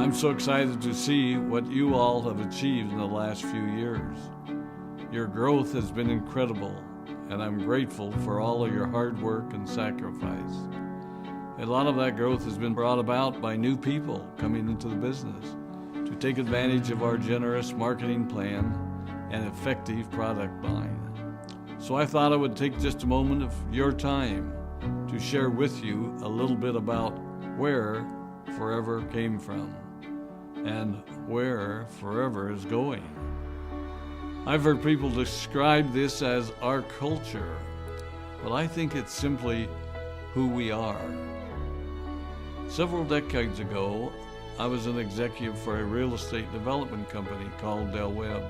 I'm so excited to see what you all have achieved in the last few years. Your growth has been incredible, and I'm grateful for all of your hard work and sacrifice. A lot of that growth has been brought about by new people coming into the business to take advantage of our generous marketing plan and effective product line. So I thought I would take just a moment of your time to share with you a little bit about where Forever came from and where Forever is going. I've heard people describe this as our culture, but I think it's simply who we are. Several decades ago, I was an executive for a real estate development company called Del Webb.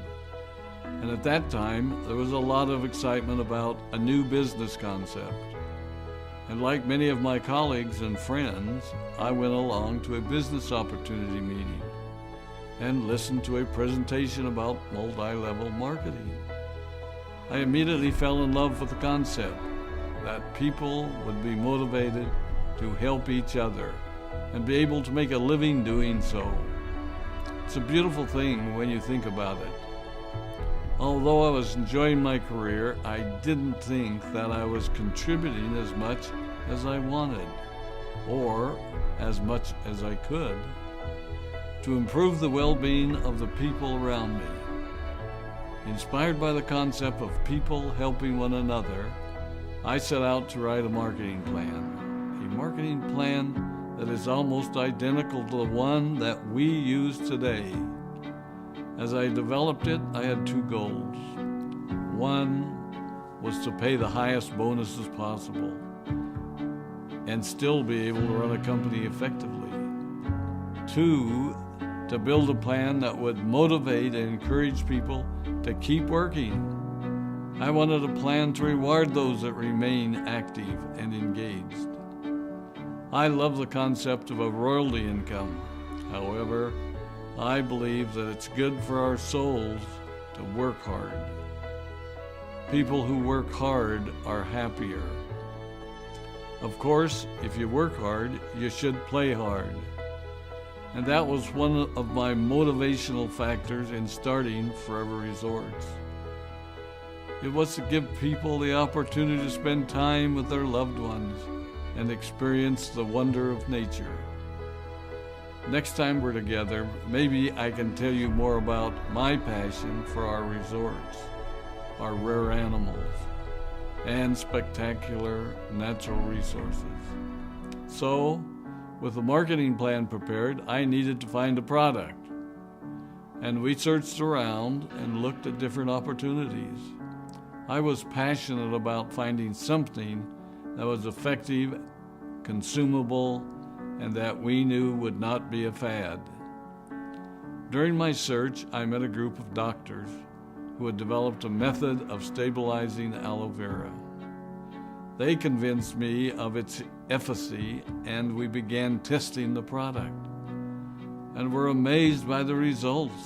And at that time, there was a lot of excitement about a new business concept. And like many of my colleagues and friends, I went along to a business opportunity meeting and listened to a presentation about multi-level marketing. I immediately fell in love with the concept that people would be motivated to help each other and be able to make a living doing so. It's a beautiful thing when you think about it. Although I was enjoying my career, I didn't think that I was contributing as much as I wanted, or as much as I could, to improve the well-being of the people around me. Inspired by the concept of people helping one another, I set out to write a marketing plan that is almost identical to the one that we use today. As I developed it, I had two goals. One was to pay the highest bonuses possible and still be able to run a company effectively. Two, to build a plan that would motivate and encourage people to keep working. I wanted a plan to reward those that remain active and engaged. I love the concept of a royalty income. However, I believe that it's good for our souls to work hard. People who work hard are happier. Of course, if you work hard, you should play hard. And that was one of my motivational factors in starting Forever Resorts. It was to give people the opportunity to spend time with their loved ones and experience the wonder of nature. Next time we're together, maybe I can tell you more about my passion for our resorts, our rare animals, and spectacular natural resources. So, with the marketing plan prepared, I needed to find a product. And we searched around and looked at different opportunities. I was passionate about finding something that was effective, consumable, and that we knew would not be a fad. During my search, I met a group of doctors who had developed a method of stabilizing aloe vera. They convinced me of its efficacy, and we began testing the product, and were amazed by the results.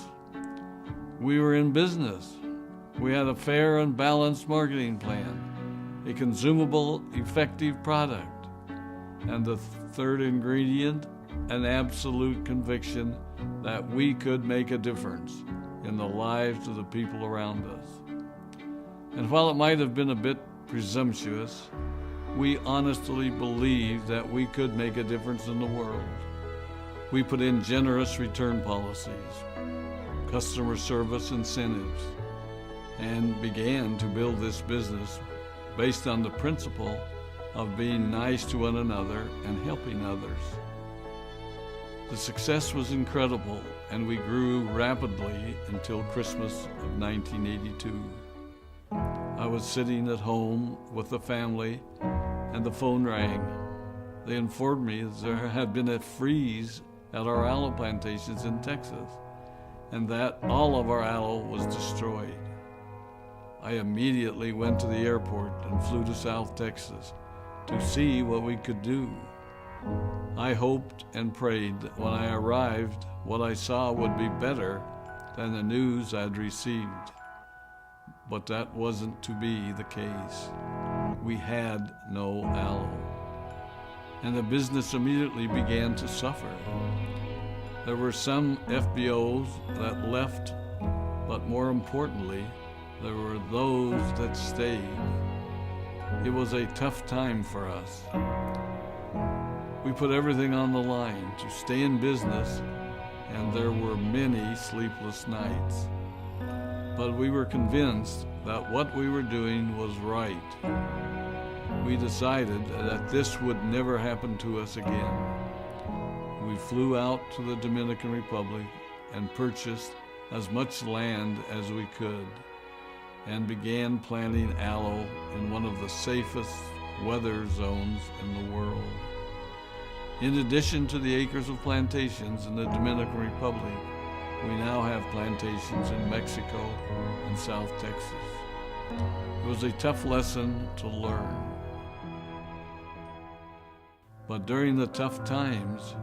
We were in business. We had a fair and balanced marketing plan, a consumable, effective product, and the third ingredient, an absolute conviction that we could make a difference in the lives of the people around us. And while it might have been a bit presumptuous, we honestly believed that we could make a difference in the world. We put in generous return policies, customer service incentives, and began to build this business based on the principle of being nice to one another and helping others. The success was incredible, and we grew rapidly until Christmas of 1982. I was sitting at home with the family, and the phone rang. They informed me that there had been a freeze at our aloe plantations in Texas, and that all of our aloe was destroyed. I immediately went to the airport and flew to South Texas to see what we could do. I hoped and prayed that when I arrived, what I saw would be better than the news I'd received. But that wasn't to be the case. We had no aloe, and the business immediately began to suffer. There were some FBOs that left, but more importantly, there were those that stayed. It was a tough time for us. We put everything on the line to stay in business, and there were many sleepless nights. But we were convinced that what we were doing was right. We decided that this would never happen to us again. We flew out to the Dominican Republic and purchased as much land as we could and began planting aloe in one of the safest weather zones in the world. In addition to the acres of plantations in the Dominican Republic, we now have plantations in Mexico and South Texas. It was a tough lesson to learn. But during the tough times,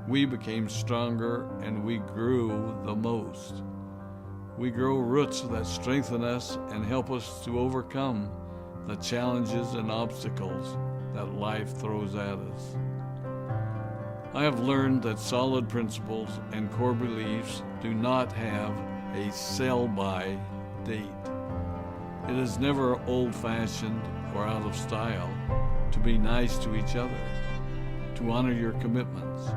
we became stronger and we grew the most. We grow roots that strengthen us and help us to overcome the challenges and obstacles that life throws at us. I have learned that solid principles and core beliefs do not have a sell-by date. It is never old-fashioned or out of style to be nice to each other, to honor your commitments,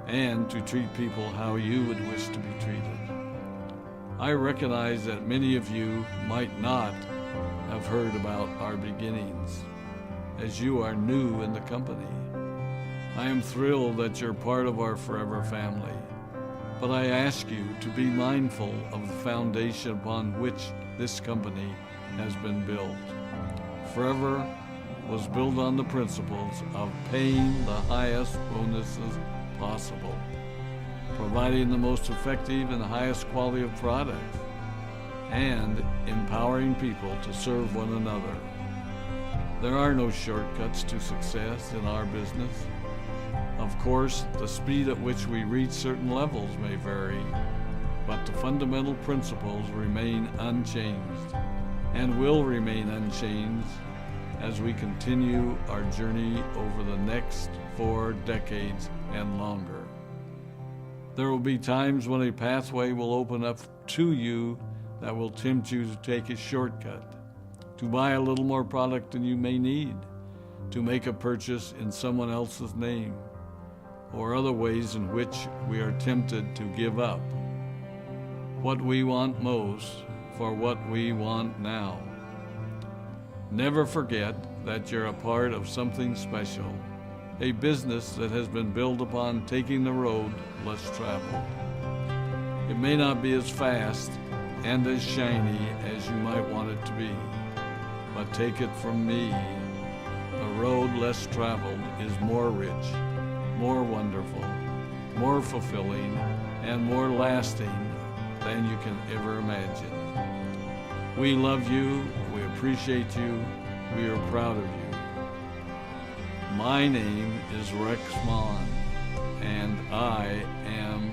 and to treat people how you would wish to be treated. I recognize that many of you might not have heard about our beginnings, as you are new in the company. I am thrilled that you're part of our forever family, but I ask you to be mindful of the foundation upon which this company has been built. Forever was built on the principles of paying the highest bonuses possible, providing the most effective and highest quality of products, and empowering people to serve one another. There are no shortcuts to success in our business. Of course, the speed at which we reach certain levels may vary, but the fundamental principles remain unchanged and will remain unchanged as we continue our journey over the next 4 decades and longer. There will be times when a pathway will open up to you that will tempt you to take a shortcut, to buy a little more product than you may need, to make a purchase in someone else's name, or other ways in which we are tempted to give up what we want most for what we want now. Never forget that you're a part of something special, a business that has been built upon taking the road less traveled. It may not be as fast and as shiny as you might want it to be, but take it from me, the road less traveled is more rich, more wonderful, more fulfilling, and more lasting than you can ever imagine. We love you, we appreciate you, we are proud of you. My name is Rex Mon, and I am